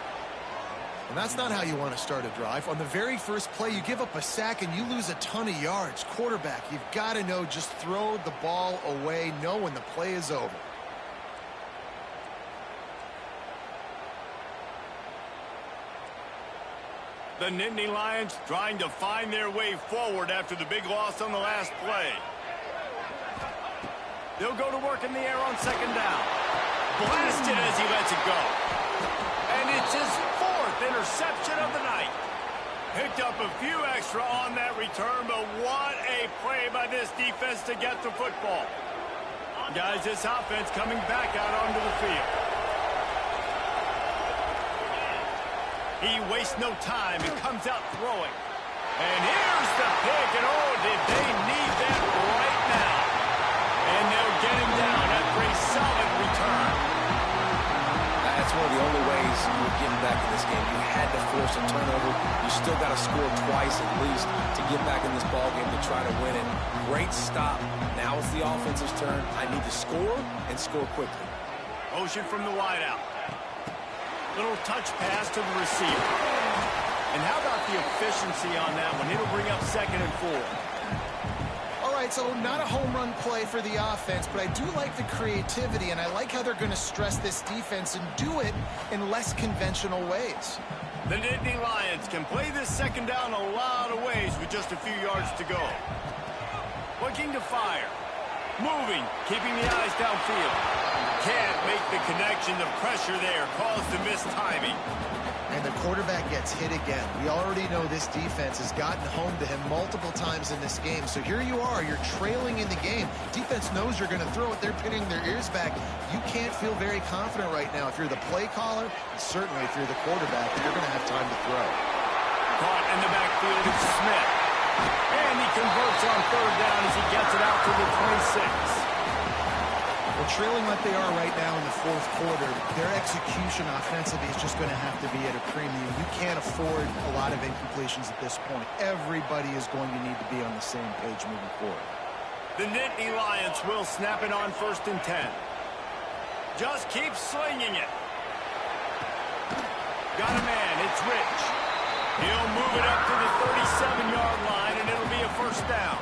And that's not how you want to start a drive. On the very first play, you give up a sack and you lose a ton of yards. Quarterback, you've got to know, just throw the ball away, know when the play is over. The Nittany Lions trying to find their way forward after the big loss on the last play. They'll go to work in the air on second down. Blasted as he lets it go. And it's his 4th interception of the night. Picked up a few extra on that return, but what a play by this defense to get the football. Guys, this offense coming back out onto the field. He wastes no time and comes out throwing. And here's the pick, and oh, did they need that right now. And they'll get him down after a solid return. That's one of the only ways you were getting back in this game. You had to force a turnover. You still got to score twice at least to get back in this ball game to try to win it. Great stop. Now it's the offense's turn. I need to score and score quickly. Motion from the wideout. Little touch pass to the receiver. And how about the efficiency on that one? It'll bring up 2nd and 4. All right, so not a home run play for the offense, but I do like the creativity, and I like how they're going to stress this defense and do it in less conventional ways. The Nittany Lions can play this second down a lot of ways with just a few yards to go. Looking to fire. Moving, keeping the eyes downfield. Can't make the connection. The pressure there caused the missed timing. And the quarterback gets hit again. We already know this defense has gotten home to him multiple times in this game. So here you are, you're trailing in the game. Defense knows you're going to throw it. They're pinning their ears back. You can't feel very confident right now if you're the play caller, and certainly if you're the quarterback, that you're going to have time to throw. Caught in the backfield, it's Smith. And he converts on 3rd down as he gets it out to the 26. Well, trailing like they are right now in the 4th quarter, their execution offensively is just going to have to be at a premium. You can't afford a lot of incompletions at this point. Everybody is going to need to be on the same page moving forward. The Nittany Lions will snap it on 1st and 10. Just keep slinging it. Got a man, it's Rich. He'll move it up to the 37-yard line, and it'll be a 1st down.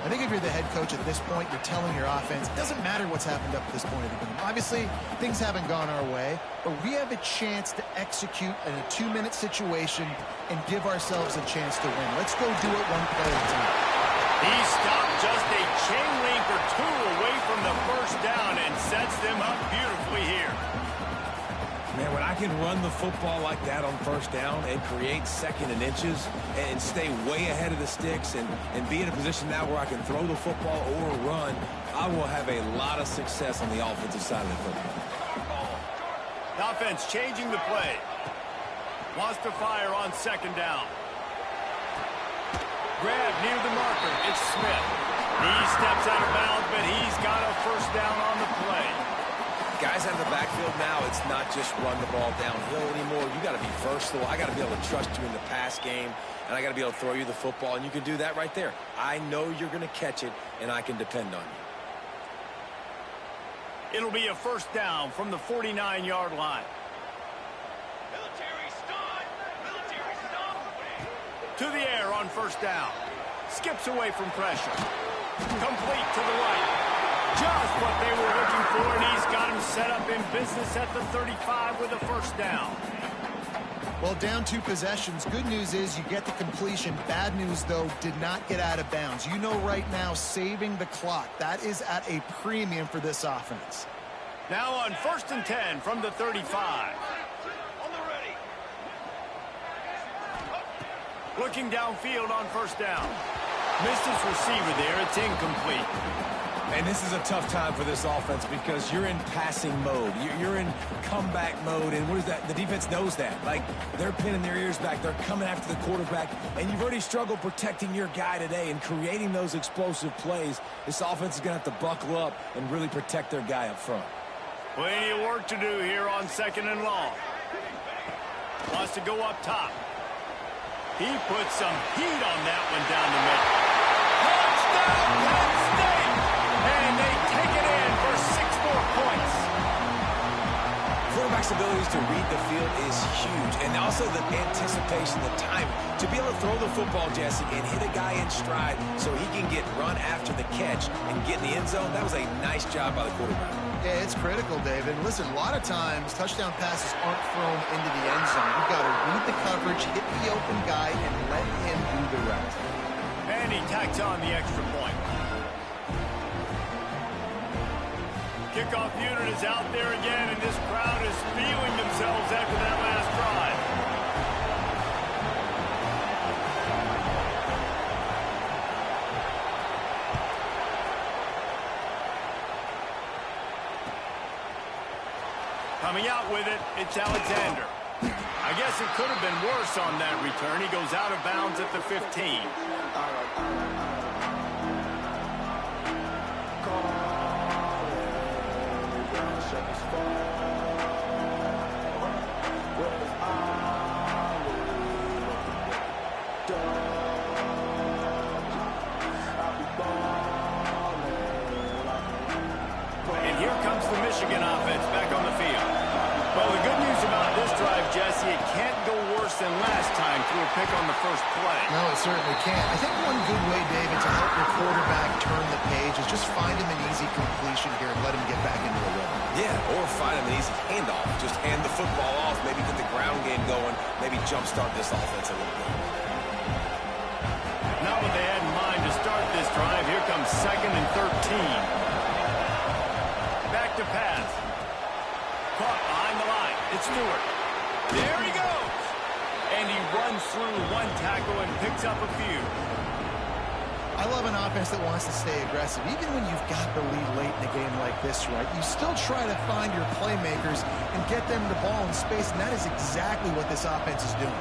I think if you're the head coach at this point, you're telling your offense, it doesn't matter what's happened up to this point of the game. Obviously, things haven't gone our way, but we have a chance to execute in a 2-minute situation and give ourselves a chance to win. Let's go do it one play at a time. He stopped just a chain link or 2 away from the 1st down and sets them up beautifully here. Man, when I can run the football like that on 1st down and create 2nd and inches and stay way ahead of the sticks and be in a position now where I can throw the football or run, I will have a lot of success on the offensive side of the football. The offense changing the play. Wants to fire on 2nd down. Grab near the marker. It's Smith. He steps out of bounds, but he's got a 1st down on the play. Guys out of the backfield now, it's not just run the ball downhill anymore. You got to be versatile. I got to be able to trust you in the pass game, and I got to be able to throw you the football, and you can do that right there. I know you're going to catch it, and I can depend on you. It'll be a 1st down from the 49-yard line. Military stun! Military stun! To the air on 1st down. Skips away from pressure. Complete to the right. Just what they were looking for, and he's got him set up in business at the 35 with a 1st down. Well, down 2 possessions. Good news is you get the completion. Bad news, though, did not get out of bounds. You know right now, saving the clock. That is at a premium for this offense. Now on 1st and 10 from the 35. Looking downfield on 1st down. Missed his receiver there. It's incomplete. And this is a tough time for this offense because you're in passing mode. You're in comeback mode, and what is that? The defense knows that. Like, they're pinning their ears back. They're coming after the quarterback, and you've already struggled protecting your guy today and creating those explosive plays. This offense is going to have to buckle up and really protect their guy up front. Plenty of work to do here on 2nd and long. Wants to go up top. He puts some heat on that one down the middle. Touchdown, Penn State! And they take it in for 6 more points. Quarterback's abilities to read the field is huge, and also the anticipation, the timing. To be able to throw the football, Jesse, and hit a guy in stride so he can get run after the catch and get in the end zone, that was a nice job by the quarterback. Yeah, it's critical, David. Listen, a lot of times, touchdown passes aren't thrown into the end zone. You've got to read the coverage, hit the open guy, and let him do the rest. And he tacks on the extra point. Kickoff unit is out there again, and this crowd is feeling themselves after that last drive. Coming out with it, it's Alexander. I guess it could have been worse on that return. He goes out of bounds at the 15. And here comes the Michigan offense back on the field. Well, the good news about this drive, Jesse, it can't go worse than last time through a pick on the first play. No, it certainly can't. I think one good way, David, to help your quarterback turn the page is just find him an easy completion here and let him get back into a rhythm. Yeah, or find him an easy handoff. Just hand the football off, maybe get the ground game going, maybe jumpstart this offense a little bit. Not what they had in mind to start this drive. Here comes 2nd and 13. Back to pass. Caught behind the line. It's Stewart. There he goes. And he runs through one tackle and picks up a few. I love an offense that wants to stay aggressive. Even when you've got the lead late in a game like this, right, you still try to find your playmakers and get them the ball in space, and that is exactly what this offense is doing.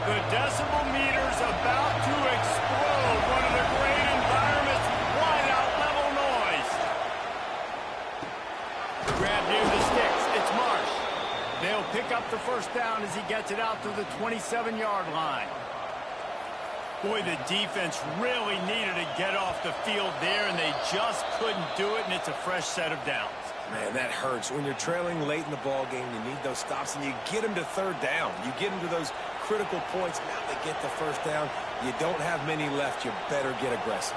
The decibel meter's about to explode. One of the great environments, wide out level noise. Grab near the sticks. It's Marsh. They'll pick up the first down as he gets it out to the 27-yard line. Boy, the defense really needed to get off the field there, and they just couldn't do it, and it's a fresh set of downs. Man, that hurts. When you're trailing late in the ball game, you need those stops, and you get them to third down. You get them to those critical points. Now they get the first down. You don't have many left. You better get aggressive.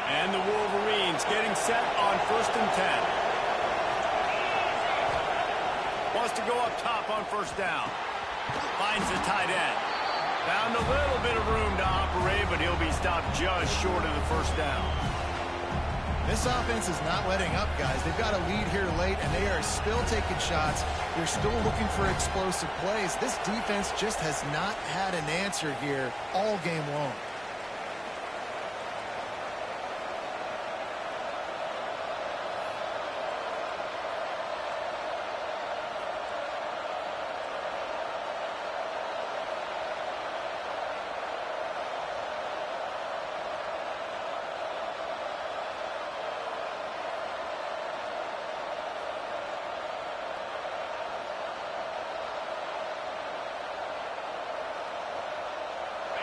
And the Wolverines getting set on 1st and 10. Wants to go up top on first down. Finds the tight end. Found a little bit of room to operate, but he'll be stopped just short of the first down. This offense is not letting up, guys. They've got a lead here late, and they are still taking shots. They're still looking for explosive plays. This defense just has not had an answer here all game long.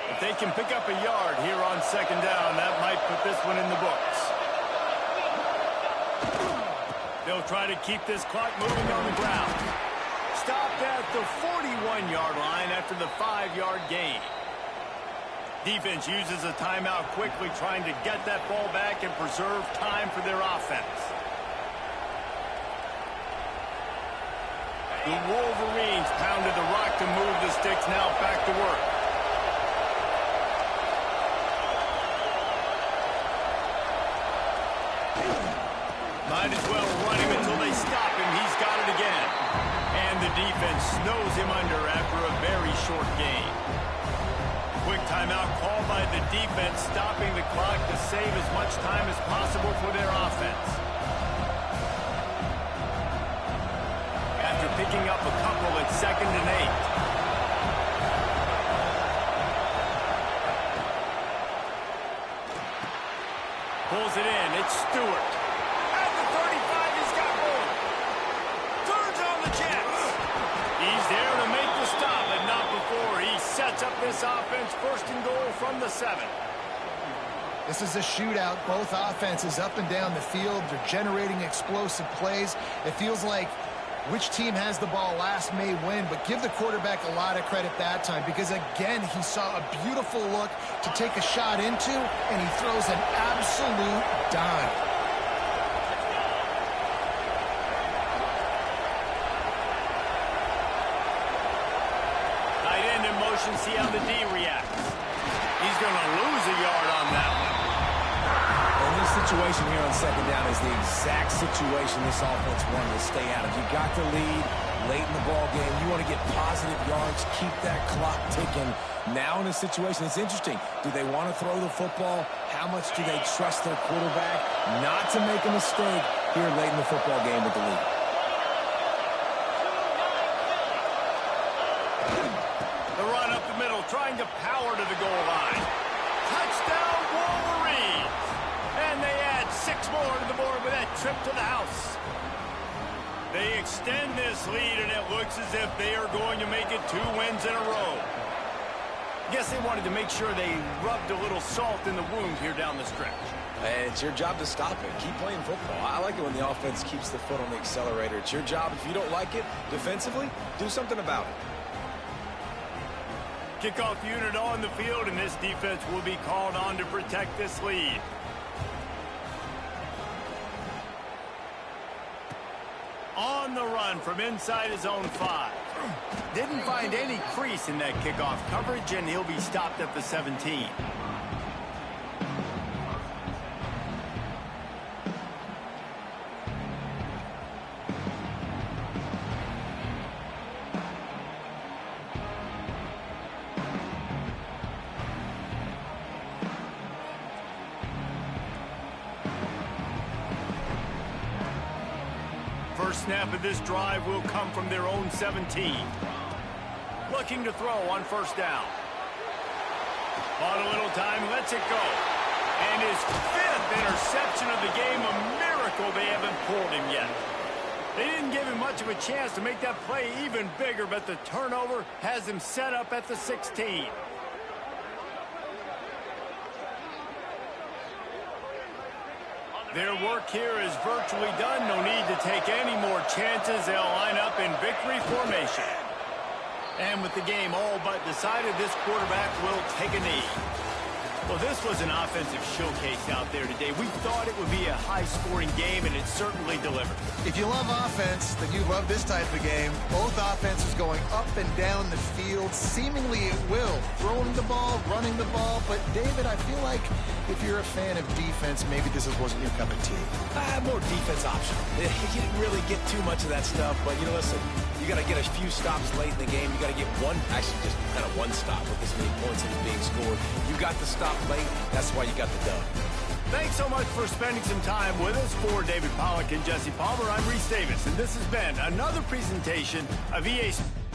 If they can pick up a yard here on 2nd down, that might put this one in the books. They'll try to keep this clock moving on the ground. Stopped at the 41-yard line after the 5-yard gain. Defense uses a timeout quickly, trying to get that ball back and preserve time for their offense. The Wolverines pounded the rock to move the sticks, now back to work. Might as well run him until they stop him. He's got it again. And the defense snows him under after a very short gain. Quick timeout called by the defense, stopping the clock to save as much time as possible for their offense. picking up a couple at 2nd and 8. Pulls it in. It's Stewart. At the 35, he's got more. Turns on the Jets. He's there to make the stop, but not before he sets up this offense 1st and goal from the 7. This is a shootout. Both offenses up and down the field. They're generating explosive plays. It feels like which team has the ball last may win, but give the quarterback a lot of credit that time because, again, he saw a beautiful look to take a shot into, and he throws an absolute dime. Tight end in motion, see how the D reacts. He's going to lose a yard on that one. And this situation here on 2nd down is the exact situation this offense wanted to stay out of. You got the lead late in the ball game. You want to get positive yards, keep that clock ticking. Now in this situation, it's interesting. Do they want to throw the football? How much do they trust their quarterback not to make a mistake here late in the football game with the lead? The run up the middle, trying to power to the goal line. Touchdown, Wolverines! And they add 6 more to the board with that trip to the house. They extend this lead, and it looks as if they are going to make it 2 wins in a row. Guess they wanted to make sure they rubbed a little salt in the wound here down the stretch. And it's your job to stop it. Keep playing football. I like it when the offense keeps the foot on the accelerator. It's your job. If you don't like it defensively, do something about it. Kickoff unit on the field, and this defense will be called on to protect this lead. On the run from inside his own 5. Didn't find any crease in that kickoff coverage, and he'll be stopped at the 17. First snap of this drive will come from their own 17. Looking to throw on 1st down. Bought a little time, lets it go. And his 5th interception of the game, a miracle they haven't pulled him yet. They didn't give him much of a chance to make that play even bigger, but the turnover has him set up at the 16. Their work here is virtually done. No need to take any more chances. They'll line up in victory formation. And with the game all but decided, this quarterback will take a knee. Well, this was an offensive showcase out there today. We thought it would be a high-scoring game, and it certainly delivered. If you love offense, then you love this type of game. Both offenses going up and down the field. Seemingly it will. Throwing the ball, running the ball. But, David, I feel like if you're a fan of defense, maybe this wasn't your cup of tea. More defense optional. You didn't really get too much of that stuff. But, you know, listen, you got to get a few stops late in the game. You got to get just kind of one stop with this many points that are being scored. You got the stop late. That's why you got the dub. Thanks so much for spending some time with us. For David Pollack and Jesse Palmer, I'm Reese Davis, and this has been another presentation of EA Sports.